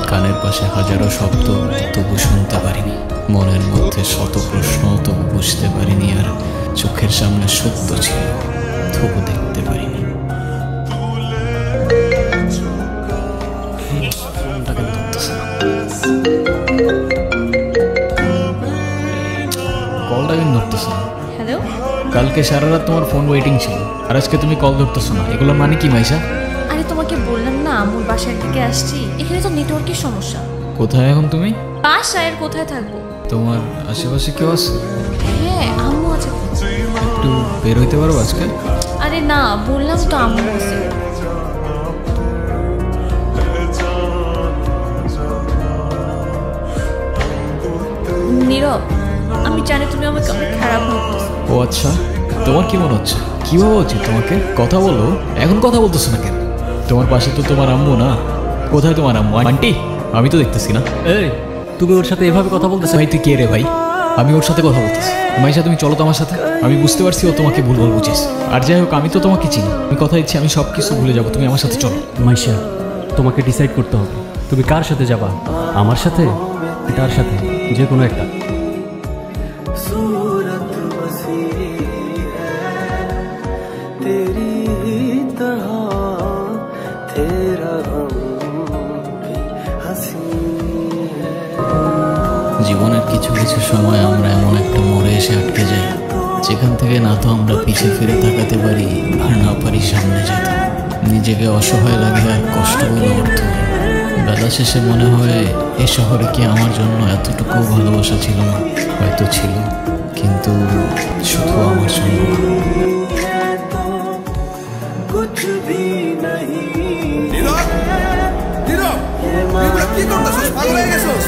কানের পাশে হাজারো শব্দ, তবু শুনতে পারিনি। মনের মধ্যে শত প্রশ্ন, তবু বুঝতে পারিনি। আর চোখের সামনে সত্য ছিল, তবু দেখতে পারিনি। কলটা কিন্তু ধরতেছে না। হ্যালো, কালকে সারা রাত তোমার ফোন ওয়েটিং ছিল, আর আজকে তুমি কল ধরতেছো না। এগুলো মানে কি মাইশা? আরে তোমাকে বললাম না আম্মুর বাসার দিকে আসছি। এখানে তো নেটওয়ার্কের সমস্যা। কোথায় এখন তুমি? বাসায় আর কোথায় থাকবো? তোমার আশেপাশে কেউ আছে? হ্যাঁ, আম্মু আছে। একটু বের হইতে পারো আজকে? আরে না, বললাম তো আম্মু আছে। নীরব, আমি জানি তুমি আমাকে অনেক খারাপ ভাবতেছো। ও আচ্ছা, তোমার কি মনে হচ্ছে? কি ভাবা উচিত তোমাকে? কথা বলো। এখন কথা বলতেছো না কেন? তোমার পাশে তো তোমার আম্মু না। কোথায় তোমার আম্মু? আন্টি, আমি তো দেখতেছি না। এই, তুমি ওর সাথে এভাবে কথা বলতেছো? ভাই তুই কে রে ভাই? আমি ওর সাথে কথা বলতেছি। মাইশা তুমি চলো তো আমার সাথে। আমি বুঝতে পারছি ও তোমাকে ভুলভাল বুঝিস। আর যাই হোক, আমি তো তোমাকে চিনি। আমি কথা দিচ্ছি আমি সব কিছু ভুলে যাবো, তুমি আমার সাথে চলো। মাইশা, তোমাকে ডিসাইড করতে হবে তুমি কার সাথে যাবা, আমার সাথে, তার সাথে, যে কোনো একটা। জীবনের কিছু কিছু সময় আমরা এমন একটা মোড়ে এসে আটকে যাই, যেখান থেকে না তো আমরা পিছিয়ে ফিরে তাকাতে পারি, আর না পারি সামনে যেতে। নিজেকে অসহায় লাগে আর কষ্টগুলো অর্থ। বেলা শেষে মনে হয় এ শহরে কি আমার জন্য এতটুকু ভালোবাসা ছিল না? হয়তো ছিল, কিন্তু শুধু আমার জন্য। নীরব, নীরব, নীরব, কি করতেছিস? পাগল হয়ে গেছিস?